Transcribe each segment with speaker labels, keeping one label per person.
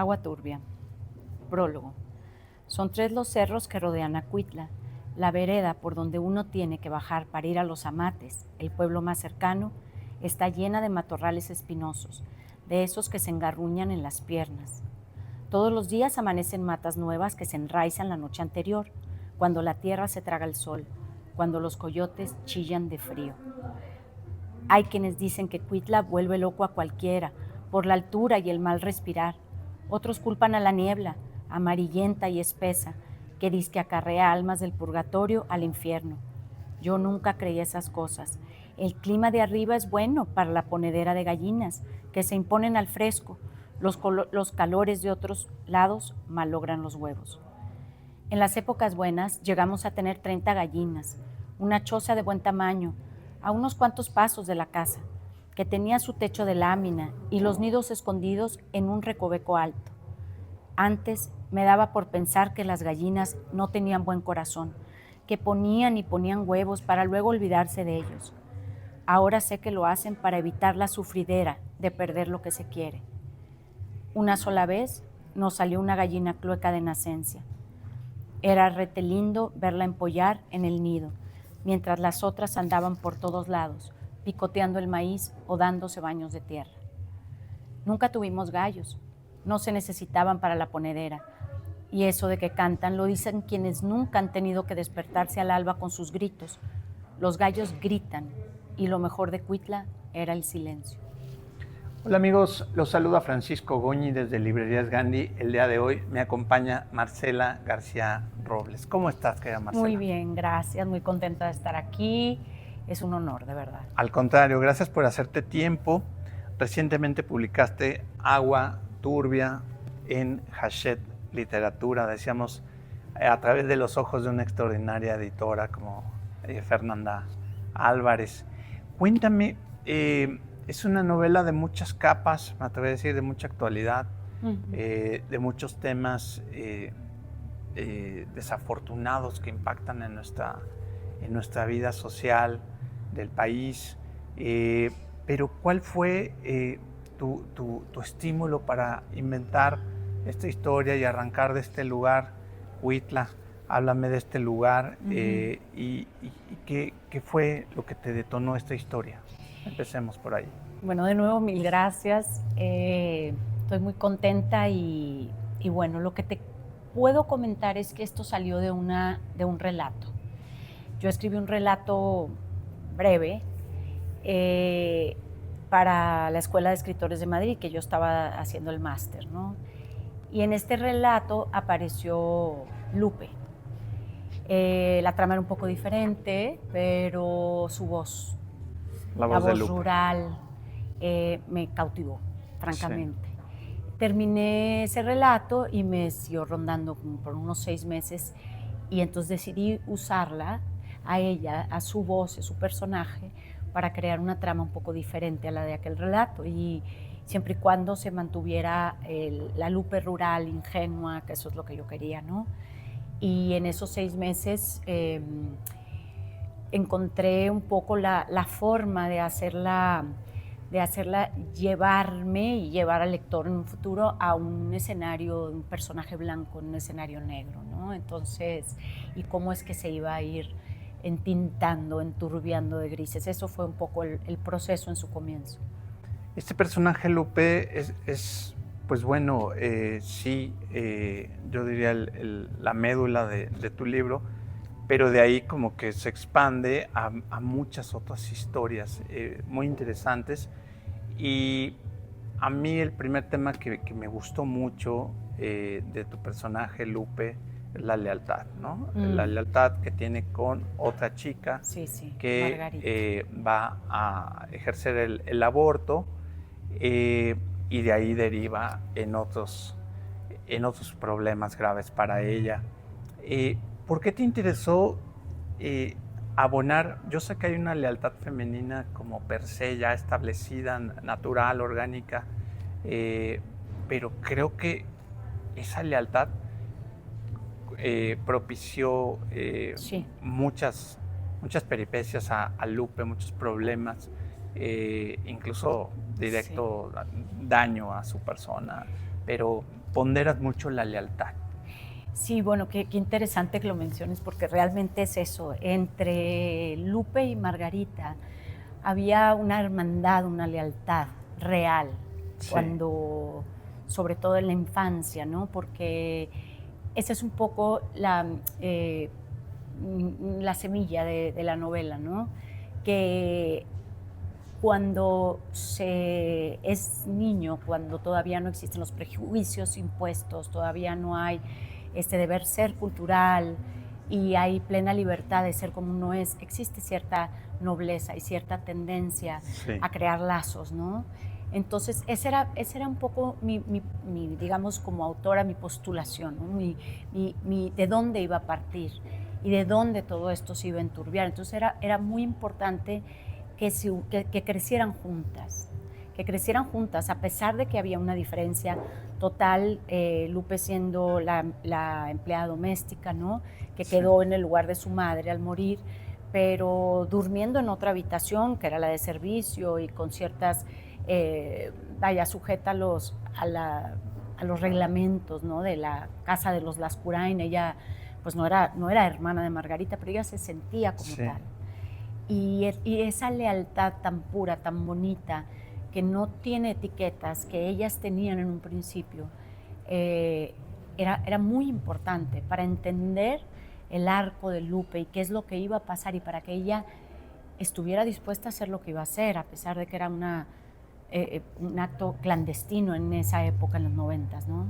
Speaker 1: Agua Turbia. Prólogo. Son 3 los cerros que rodean a Cuitla. La vereda por donde uno tiene que bajar para ir a Los Amates, el pueblo más cercano, está llena de matorrales espinosos, de esos que se engarruñan en las piernas. Todos los días amanecen matas nuevas que se enraizan la noche anterior, cuando la tierra se traga el sol, cuando los coyotes chillan de frío. Hay quienes dicen que Cuitla vuelve loco a cualquiera, por la altura y el mal respirar. Otros culpan a la niebla, amarillenta y espesa, que dizque acarrea almas del purgatorio al infierno. Yo nunca creí esas cosas. El clima de arriba es bueno para la ponedera de gallinas, que se imponen al fresco. Los calores de otros lados malogran los huevos. En las épocas buenas llegamos a tener 30 gallinas, una choza de buen tamaño, a unos cuantos pasos de la casa, que tenía su techo de lámina y los nidos escondidos en un recoveco alto. Antes me daba por pensar que las gallinas no tenían buen corazón, que ponían y ponían huevos para luego olvidarse de ellos. Ahora sé que lo hacen para evitar la sufridera de perder lo que se quiere. Una sola vez nos salió una gallina clueca de nacencia. Era rete lindo verla empollar en el nido, mientras las otras andaban por todos lados, picoteando el maíz o dándose baños de tierra. Nunca tuvimos gallos, no se necesitaban para la ponedera, y eso de que cantan lo dicen quienes nunca han tenido que despertarse al alba con sus gritos. Los gallos gritan, y lo mejor de Cuitla era el silencio.
Speaker 2: Hola amigos, los saluda Francisco Goñi desde Librerías Gandhi. El día de hoy me acompaña Marcela García Robles. ¿Cómo estás, querida Marcela?
Speaker 1: Muy bien, gracias, muy contenta de estar aquí. Es un honor, de verdad.
Speaker 2: Al contrario, gracias por hacerte tiempo. Recientemente publicaste Agua Turbia en Hachette Literatura, decíamos, a través de los ojos de una extraordinaria editora como Fernanda Álvarez. Cuéntame, es una novela de muchas capas, me atrevo a decir, de mucha actualidad, de muchos temas desafortunados que impactan en nuestra vida social del país. Pero ¿cuál fue tu estímulo para inventar esta historia y arrancar de este lugar, Cuitla? Háblame de este lugar y qué fue lo que te detonó esta historia. Empecemos por ahí.
Speaker 1: Bueno, de nuevo, mil gracias. Estoy muy contenta y bueno, lo que te puedo comentar es que esto salió de un relato. Yo escribí un relato breve para la Escuela de Escritores de Madrid, que yo estaba haciendo el máster, ¿no? Y en este relato apareció Lupe. La trama era un poco diferente, pero su voz, la voz
Speaker 2: de Lupe
Speaker 1: rural, me cautivó, francamente. Sí. Terminé ese relato y me siguió rondando por unos 6 meses y entonces decidí usarla a ella, a su voz, a su personaje, para crear una trama un poco diferente a la de aquel relato y siempre y cuando se mantuviera la Lupe rural, ingenua, que eso es lo que yo quería, ¿no? Y en esos 6 meses encontré un poco la forma de hacerla llevarme y llevar al lector en un futuro a un escenario, un personaje blanco en un escenario negro, ¿no? Entonces, y cómo es que se iba a ir entintando, enturbiando de grises. Eso fue un poco el proceso en su comienzo.
Speaker 2: Este personaje, Lupe, es pues bueno, sí, yo diría la médula de tu libro, pero de ahí como que se expande a muchas otras historias muy interesantes. Y a mí el primer tema que me gustó mucho de tu personaje, Lupe, es la lealtad, ¿no? La lealtad que tiene con otra chica que va a ejercer el aborto y de ahí deriva en otros problemas graves para ella. ¿Por qué te interesó abonar? Yo sé que hay una lealtad femenina como per se ya establecida, natural, orgánica, pero creo que esa lealtad propició muchas peripecias a Lupe, muchos problemas, incluso directo daño a su persona. pero ponderas mucho la lealtad.
Speaker 1: Sí, bueno, qué interesante que lo menciones, porque realmente es eso. Entre Lupe y Margarita había una hermandad, una lealtad real,
Speaker 2: Sí.
Speaker 1: cuando, sobre todo en la infancia, ¿no? Porque esa es un poco la semilla de la novela, ¿no? Que cuando se es niño, cuando todavía no existen los prejuicios impuestos, todavía no hay este deber ser cultural y hay plena libertad de ser como uno es, existe cierta nobleza y cierta tendencia
Speaker 2: Sí.
Speaker 1: a crear lazos, ¿no? Entonces, ese era un poco digamos, como autora, mi postulación, ¿no? De dónde iba a partir y de dónde todo esto se iba a enturbiar. Entonces, era muy importante que crecieran juntas, a pesar de que había una diferencia total, Lupe siendo la empleada doméstica, ¿no? Que quedó en el lugar de su madre al morir, pero durmiendo en otra habitación, que era la de servicio, y con ciertas, sujeta a los reglamentos, ¿no? De la casa de los Lascurain. Ella pues no era hermana de Margarita, pero ella se sentía como tal. Y esa lealtad tan pura, tan bonita, que no tiene etiquetas, que ellas tenían en un principio, era muy importante para entender el arco de Lupe y qué es lo que iba a pasar, y para que ella estuviera dispuesta a hacer lo que iba a hacer, a pesar de que era un acto clandestino en esa época, en los 90s, ¿no?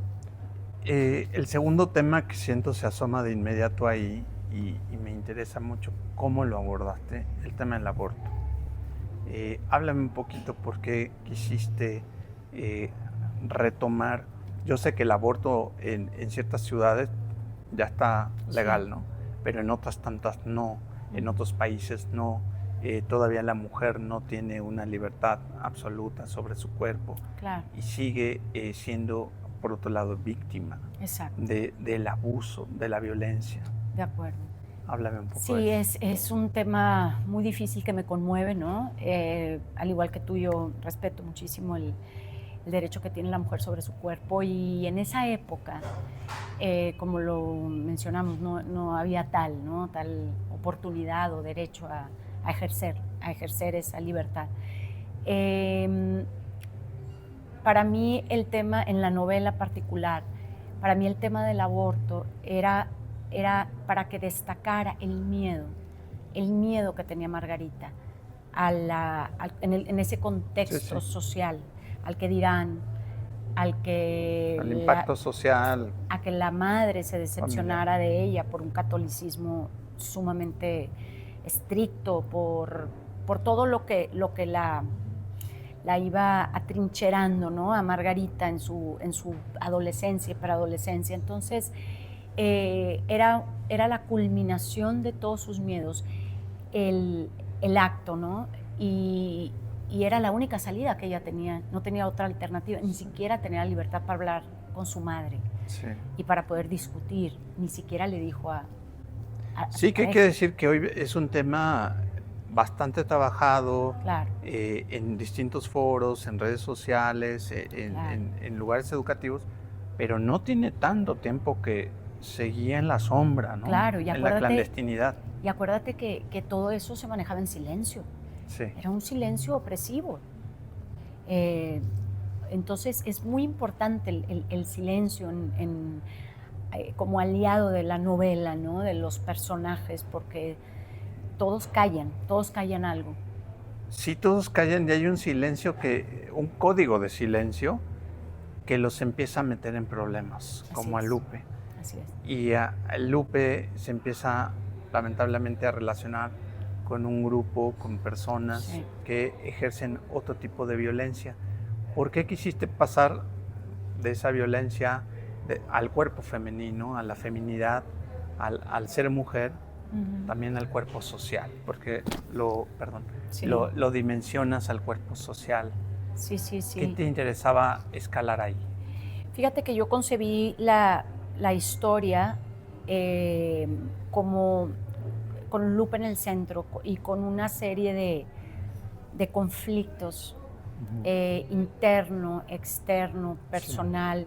Speaker 2: El segundo tema que siento se asoma de inmediato ahí, y me interesa mucho cómo lo abordaste, el tema del aborto. Háblame un poquito por qué quisiste retomar. Yo sé que el aborto en ciertas ciudades ya está legal, sí, ¿no? Pero en otras tantas no, en otros países no. Todavía la mujer no tiene una libertad absoluta sobre su cuerpo.
Speaker 1: Claro.
Speaker 2: Y sigue siendo, por otro lado, víctima.
Speaker 1: Exacto.
Speaker 2: Del abuso, de la violencia.
Speaker 1: De acuerdo.
Speaker 2: Háblame un poco
Speaker 1: Sí,
Speaker 2: de eso.
Speaker 1: es un tema muy difícil que me conmueve, ¿no? Al igual que tú, yo respeto muchísimo el derecho que tiene la mujer sobre su cuerpo, y en esa época, como lo mencionamos, no había tal oportunidad o derecho a ejercer esa libertad. Para mí el tema, en la novela particular, para mí el tema del aborto era para que destacara el miedo que tenía Margarita en ese contexto social, al que dirán, al
Speaker 2: impacto social,
Speaker 1: a que la madre se decepcionara familiar de ella por un catolicismo sumamente estricto, por todo lo que la iba atrincherando, ¿no? A Margarita en su adolescencia y preadolescencia. Entonces, era la culminación de todos sus miedos, el acto, ¿no? Y era la única salida que ella tenía, no tenía otra alternativa, ni siquiera tenía la libertad para hablar con su madre, sí, y para poder discutir, ni siquiera le dijo a
Speaker 2: sí, que hay que decir que hoy es un tema bastante trabajado,
Speaker 1: claro,
Speaker 2: en distintos foros, en redes sociales,
Speaker 1: claro,
Speaker 2: en lugares educativos, pero no tiene tanto tiempo que seguía en la sombra, ¿no?
Speaker 1: Claro, y
Speaker 2: en la clandestinidad.
Speaker 1: Y acuérdate que todo eso se manejaba en silencio. Sí. Era un silencio opresivo. Entonces es muy importante el silencio como aliado de la novela, ¿no? De los personajes, porque todos callan algo.
Speaker 2: Sí, todos callan, y hay un silencio, un código de silencio que los empieza a meter en problemas, como a Lupe.
Speaker 1: Así es.
Speaker 2: Y a Lupe se empieza lamentablemente a relacionar con un grupo, con personas, sí, que ejercen otro tipo de violencia. ¿Por qué quisiste pasar de esa violencia al cuerpo femenino, a la feminidad, al ser mujer, también al cuerpo social? Porque
Speaker 1: sí,
Speaker 2: lo dimensionas al cuerpo social.
Speaker 1: Sí, sí, sí.
Speaker 2: ¿Qué te interesaba escalar ahí?
Speaker 1: Fíjate que yo concebí la historia como con Lupe en el centro y con una serie de conflictos interno, externo, personal,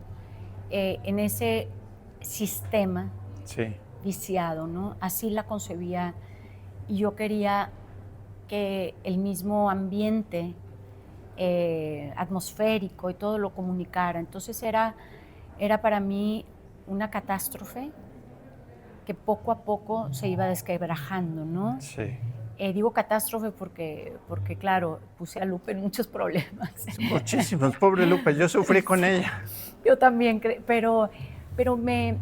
Speaker 1: en ese sistema
Speaker 2: Sí,
Speaker 1: viciado, ¿no? Así la concebía y yo quería que el mismo ambiente atmosférico y todo lo comunicara. Entonces era para mí una catástrofe que poco a poco se iba desquebrajando, ¿no?
Speaker 2: sí.
Speaker 1: Digo catástrofe porque, claro, puse a Lupe en muchos problemas.
Speaker 2: Muchísimos, pobre Lupe, yo sufrí con ella.
Speaker 1: Yo también, pero me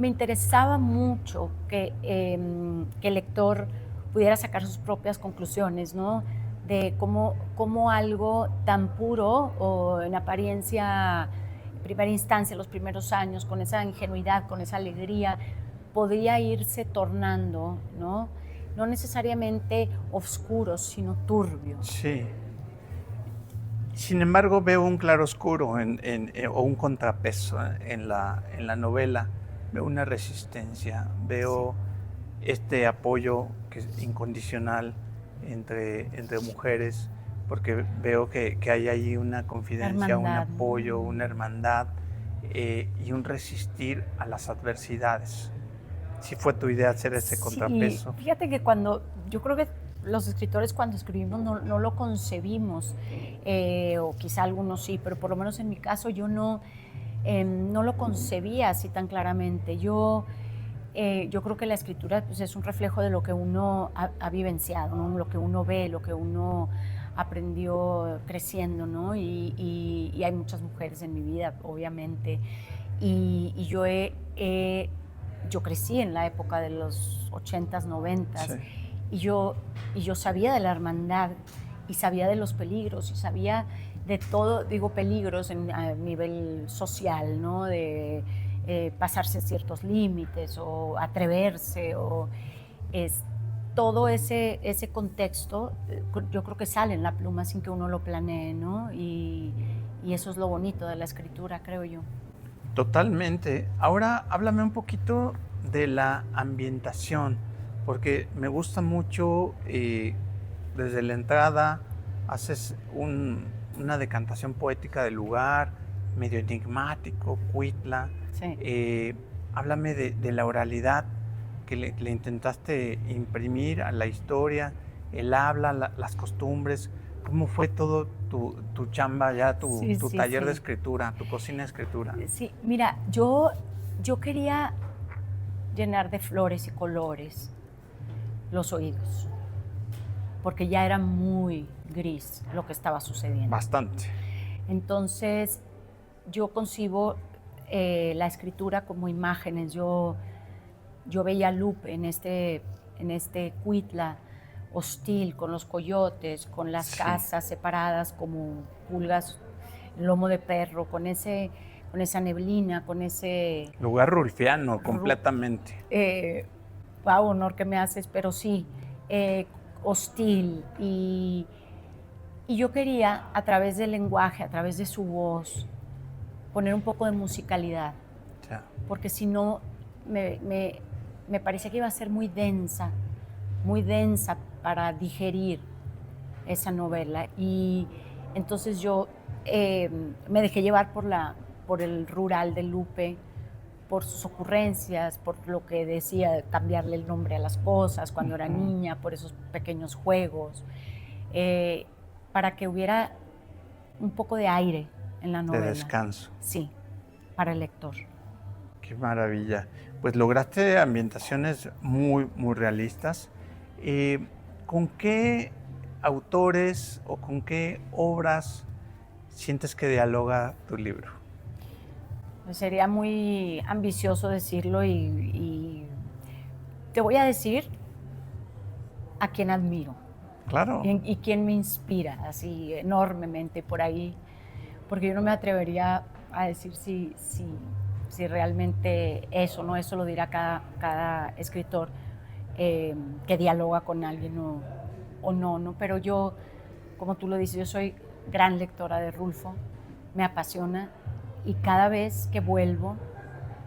Speaker 1: interesaba mucho que el lector pudiera sacar sus propias conclusiones, ¿no? De cómo algo tan puro o en apariencia, en primera instancia, los primeros años, con esa ingenuidad, con esa alegría, podía irse tornando, ¿no? No necesariamente oscuro, sino turbio.
Speaker 2: Sí. Sin embargo, veo un claroscuro o un contrapeso en la novela. Veo una resistencia, veo este apoyo que es incondicional entre mujeres, porque veo que hay ahí una confidencia, un
Speaker 1: Hermandad,
Speaker 2: apoyo,
Speaker 1: ¿no?
Speaker 2: una hermandad y un resistir a las adversidades. ¿Sí fue tu idea hacer ese contrapeso?
Speaker 1: Fíjate que yo creo que los escritores cuando escribimos no lo concebimos, o quizá algunos sí, pero por lo menos en mi caso yo no lo concebía así tan claramente. Yo creo que la escritura pues, es un reflejo de lo que uno ha vivenciado, ¿no? Lo que uno ve, lo que uno aprendió creciendo, ¿no? Y hay muchas mujeres en mi vida, obviamente, y yo crecí en la época de los 80s, 90s,
Speaker 2: Sí.
Speaker 1: y yo sabía de la hermandad, y sabía de los peligros, y sabía de todo, digo peligros a nivel social, ¿no? De pasarse ciertos límites, o atreverse, o todo ese contexto, yo creo que sale en la pluma sin que uno lo planee, ¿no? Y eso es lo bonito de la escritura, creo yo.
Speaker 2: Totalmente. Ahora háblame un poquito de la ambientación, porque me gusta mucho, desde la entrada haces una decantación poética del lugar, medio enigmático, Cuitla.
Speaker 1: Sí.
Speaker 2: Háblame de la oralidad que le intentaste imprimir a la historia, el habla, las costumbres. ¿Cómo fue todo tu chamba ya,
Speaker 1: Sí,
Speaker 2: tu
Speaker 1: sí,
Speaker 2: taller de
Speaker 1: sí.
Speaker 2: escritura, tu cocina de escritura?
Speaker 1: Sí, mira, yo quería llenar de flores y colores los oídos, porque ya era muy gris lo que estaba sucediendo.
Speaker 2: Bastante.
Speaker 1: Entonces, yo concibo la escritura como imágenes. Yo veía a Lupe en este Cuitla hostil, con los coyotes, con las
Speaker 2: Sí.
Speaker 1: casas separadas como pulgas, lomo de perro, con esa neblina, con ese...
Speaker 2: Lugar rulfiano, completamente.
Speaker 1: Wow, honor que me haces, pero sí, hostil. Y yo quería, a través del lenguaje, a través de su voz, poner un poco de musicalidad,
Speaker 2: Ya.
Speaker 1: porque si no, me parecía que iba a ser muy densa para digerir esa novela. Y entonces yo me dejé llevar por el rural de Lupe, por sus ocurrencias, por lo que decía, cambiarle el nombre a las cosas cuando era niña, por esos pequeños juegos, eh, para que hubiera un poco de aire en la
Speaker 2: De
Speaker 1: novela.
Speaker 2: descanso.
Speaker 1: Sí, para el lector.
Speaker 2: Qué maravilla. Pues lograste ambientaciones muy, muy realistas. ¿Con qué autores o con qué obras sientes que dialoga tu libro?
Speaker 1: Sería muy ambicioso decirlo y te voy a decir a quien admiro
Speaker 2: Claro.
Speaker 1: y quien me inspira así enormemente por ahí, porque yo no me atrevería a decir si realmente eso lo dirá cada escritor que dialoga con alguien o no, pero yo, como tú lo dices, yo soy gran lectora de Rulfo, me apasiona, y cada vez que vuelvo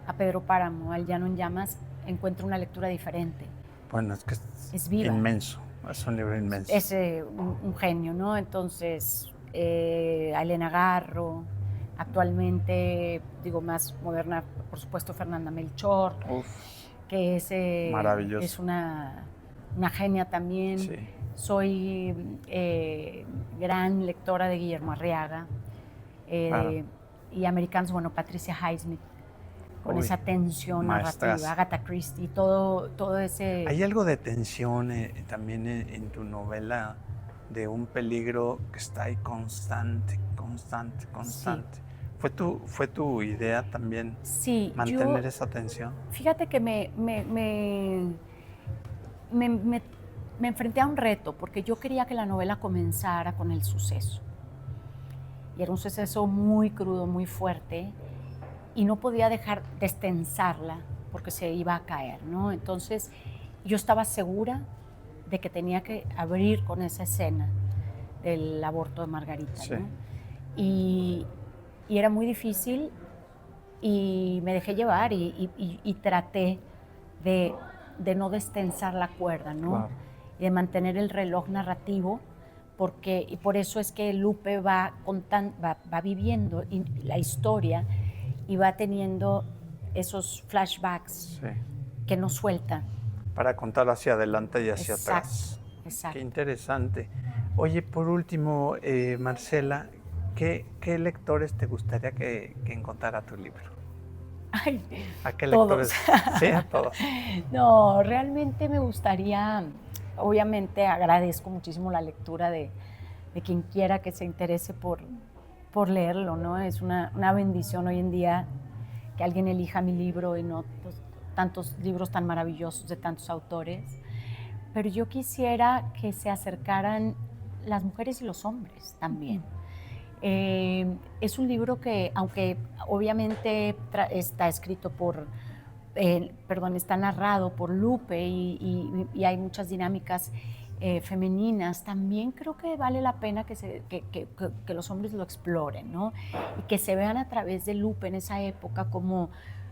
Speaker 1: a Pedro Páramo, al Llano en Llamas, encuentro una lectura diferente.
Speaker 2: Bueno, es que
Speaker 1: Es viva.
Speaker 2: inmenso, es un libro inmenso.
Speaker 1: Es un genio, ¿no? Entonces, a Elena Garro, Actualmente, digo, más moderna, por supuesto, Fernanda Melchor,
Speaker 2: Uf,
Speaker 1: que es
Speaker 2: maravilloso.
Speaker 1: una genia también.
Speaker 2: Sí.
Speaker 1: Soy gran lectora de Guillermo Arriaga
Speaker 2: Claro.
Speaker 1: y americanos, bueno, Patricia Highsmith, con
Speaker 2: Uy,
Speaker 1: esa tensión narrativa,
Speaker 2: maestras.
Speaker 1: Agatha Christie, todo ese...
Speaker 2: Hay algo de tensión también en tu novela, de un peligro que está ahí constante.
Speaker 1: Sí,
Speaker 2: ¿Fue tu idea también
Speaker 1: sí,
Speaker 2: mantener esa tensión?
Speaker 1: fíjate que me, me- me enfrenté a un reto, porque yo quería que la novela comenzara con el suceso. Y era un suceso muy crudo, muy fuerte, y no podía dejar destensarla porque se iba a caer, ¿no? Entonces yo estaba segura de que tenía que abrir con esa escena del aborto de Margarita,
Speaker 2: Sí.
Speaker 1: ¿no? Y, y era muy difícil y me dejé llevar y traté de no destensar la cuerda, ¿no?
Speaker 2: Claro.
Speaker 1: Y de mantener el reloj narrativo, y por eso es que Lupe va viviendo la historia y va teniendo esos flashbacks
Speaker 2: Sí.
Speaker 1: que no suelta.
Speaker 2: Para contar hacia adelante y hacia
Speaker 1: Exacto,
Speaker 2: atrás.
Speaker 1: exacto.
Speaker 2: Qué interesante. Oye, por último, Marcela, ¿qué lectores te gustaría que encontrara tu libro?
Speaker 1: Ay,
Speaker 2: ¿A qué
Speaker 1: todos.
Speaker 2: lectores? Sí, a todos.
Speaker 1: No, realmente me gustaría, obviamente agradezco muchísimo la lectura de quien quiera que se interese por leerlo, ¿no? Es una bendición hoy en día que alguien elija mi libro y no pues, tantos libros tan maravillosos de tantos autores. Pero yo quisiera que se acercaran las mujeres y los hombres también. Es un libro que, aunque obviamente está escrito está narrado por Lupe y hay muchas dinámicas femeninas, también creo que vale la pena que los hombres lo exploren, ¿no? Y que se vean a través de Lupe en esa época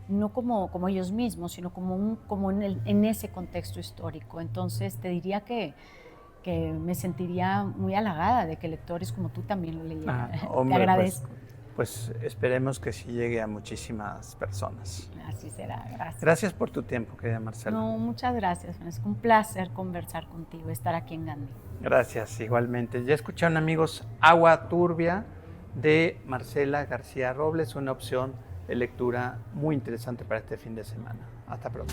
Speaker 1: no como ellos mismos, sino como en ese contexto histórico. Entonces te diría que me sentiría muy halagada de que lectores como tú también lo leyeran.
Speaker 2: Hombre,
Speaker 1: Te agradezco.
Speaker 2: Pues esperemos que sí llegue a muchísimas personas.
Speaker 1: Así será, gracias.
Speaker 2: Gracias por tu tiempo, querida Marcela.
Speaker 1: No, muchas gracias, es un placer conversar contigo, estar aquí en Gandhi.
Speaker 2: Gracias, igualmente. Ya escucharon, amigos, Agua Turbia de Marcela García Robles, una opción de lectura muy interesante para este fin de semana. Hasta pronto.